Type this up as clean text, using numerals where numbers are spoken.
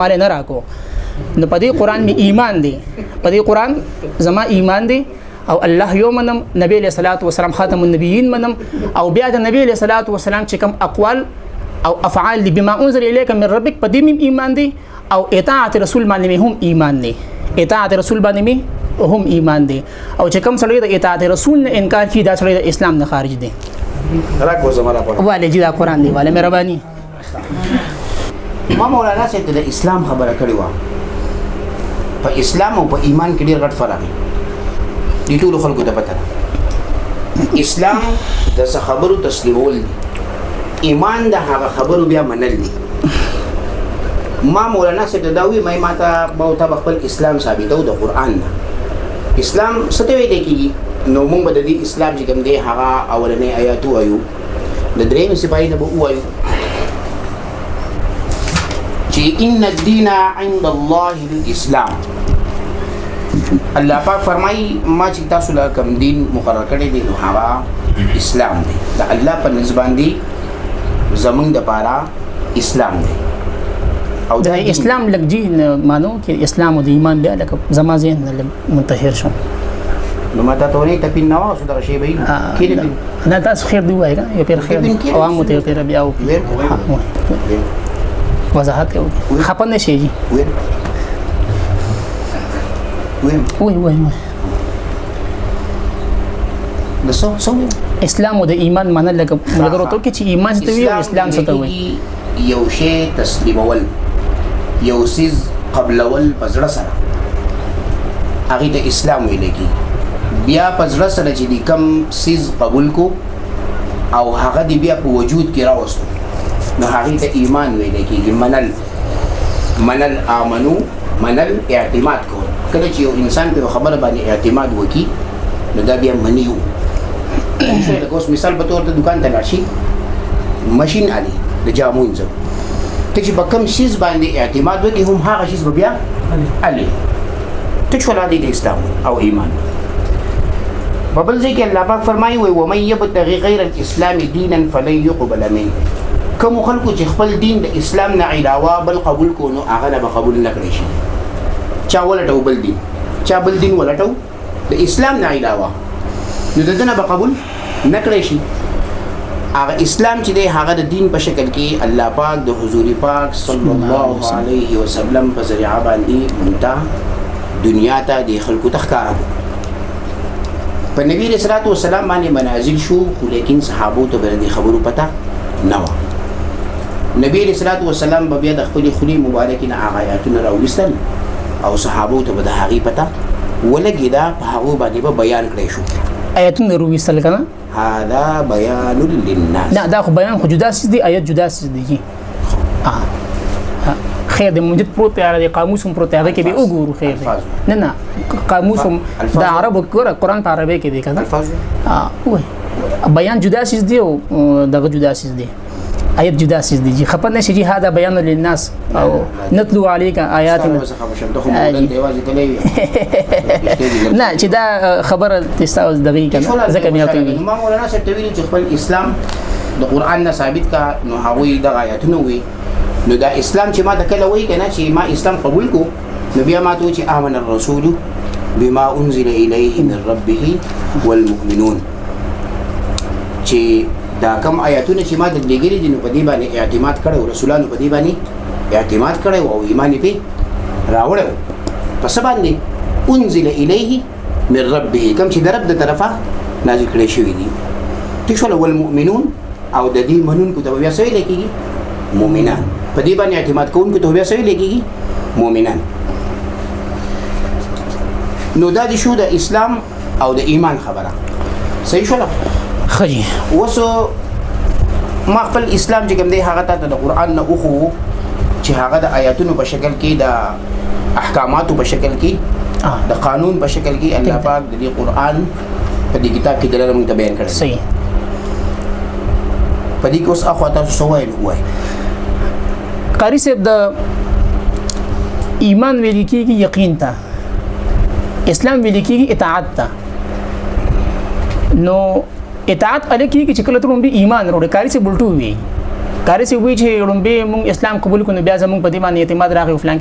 مال نه راکو نو په دې قران می ایمان دی په دې قران زما ایمان دی او الله یومنم نبی علیہ الصلوۃ والسلام خاتم النبیین منم او بیا د نبی علیہ الصلوۃ والسلام چې کوم اقوال او افعال بما انزل الیک من ربک په دې می ایمان دی او اطاعت رسول باندې هم ایمان دی اطاعت رسول باندې هم ایمان دی او چې کوم سړی د اطاعت رسول نه انکار کوي دا سړی د اسلام نه خارج دی راکو زمرا قرآن والے جدا قران دی والے مهرباني ما مولانا صاحب ته د اسلام خبره کړې و په اسلام او په ایمان کې ډېر غټ فرق دی د ټولو خلکو ته پته ده اسلام د څه خبرو تسلیمول دي ایمان د هغه خبرو بیا منل دي ما مولانا صاحب ته دا وی ما ته خپل اسلام ثابتو د قرآن نه اسلام څه ته ویل کېږي نو موږ به د دې اسلام چې کوم دی هغه اولنۍ آیات وایو د درېیمې سپارې نه به ووایو چې ان الدین عند الله الاسلام الله پاک فرمایي ما چې تاسو له کوم دین مقرر کړی دی نو هغه اسلام دی د الله په نسبت دی زمونږ دپاره اسلام دی او د اسلام لګجی مانو کې اسلام او د ایمان بیا لکه زما ذهن منتحر شو نو ما ته ته پین نو اوس دغه شی به کېږي نه تاسو خیر دی وایي یو پیر خیر عوام ته پیر بیا او وضاحت کوي خپن نشي جی وای نو اسلام او د ایمان معنی لکه مګر ته کې چې ایمان څه وی اسلام څه وی یو شی تسلیمول یو سیز قبلول پزړه سره هغه ته اسلام ویل کی بیا پزړه سره چې کوم سیز قبول کو او هغه دی بیا په وجود کې راوستو نو هغه ته ایمان ویل کېږي منل امنو منل اعتماد کول کله چې یو انسان په خبره باندې اعتماد وکي نو دا بیا منیو شي لکه اوس مثال په تور ته دکان ته راشي ماشين علي د جامو انځو ته چې په کوم شیز باندې اعتماد وکي هم هغه شیز بیا علي ته څه ولادي د اسلام او ایمان ببل ځکه الله پاک فرمایي و من يبتغي غير الاسلام دينا فلن يقبل منه کوم خلکو چې خپل دین د اسلام نه علاوه بل قبول کو نو هغه به قبول نه کړی شي چا ولټو بل دین چا بل دین ولټو د اسلام نه علاوه نو دغه به قبول نه کړی شي هغه اسلام چې دی هغه د دین په شکل کې الله پاک د حضور پاک صلی الله علیه وسلم په ذریعہ باندې مونږ دنیا ته د خلکو تخکاره په نبی رسول الله والسلام باندې منازل شو خو لیکن صحابو ته بل دي خبرو پتا نه نبی رسول الله والسلام بیا د خپل خلی مبارک نه آیاتونه راوستل او صحابو ته به هغه پتا ولګی دا په هغه باندې به بیان کړی شو آیاتونه راوستل کنه هذا بیان للناس نه دا خو بیان خو جدا سیس دی آیات جدا سیس دی خیر د موجود پروت دی قاموس هم پروت دی کې به وګورو خیر نه قاموس د عربو قرآن په عربی کې دی کنه الفاظ بیان جدا سیس دی او دغه جدا سیس دی آیت جدا سیس دی خپن نشي جی هذا بیان للناس او نتلو عليك آیاتنا نه چې دا خبره تاسو دغه کنه ځکه مې کوي ما مولانا صاحب ته ویل چې خپل اسلام د قران نه ثابت کا نو هغه د آیاتونو وی نو دا اسلام چې ما د کله وی کنه چې ما اسلام قبول کو نو بیا ما ته چې امن الرسول بما انزل اليه من ربه والمؤمنون چې دا کوم آیاتونه چې ما د لګری دي نو په دې باندې اعتماد کړو رسولانو په دې باندې اعتماد کړو او ایمان په راوړو پس باندې انزل الیه من ربه کوم چې د رب د طرفه نازل کړی شوی دي تشول والمؤمنون او د دې منونکو ته بیا سوي لګيږي مؤمنان په دې باندې اعتماد کوونکو ته بیا سوي لګيږي مؤمنان نو دا د شو د اسلام او د ایمان خبره صحیح شولا خجی وسو ما خپل اسلام چې کوم دی هغه ته د قران نه اوخو چې هغه د آیاتونو په شکل کې د احکاماتو په شکل کې د قانون په شکل کې الله پاک د دې قران په دې کتاب کې دلته موږ ته بیان کړی صحیح په دې کې اوس اخو تاسو سوال وای قاری صاحب د ایمان ویل کېږي یقین ته اسلام ویل کېږي اطاعت ته نو اطاعت الکی چې کله ته به ایمان وروړي کاری څه بلټو وي کاری سی وی چې لومبه مونږ اسلام قبول کړو بیا زمونږ په دې باندې اعتماد راغی فلان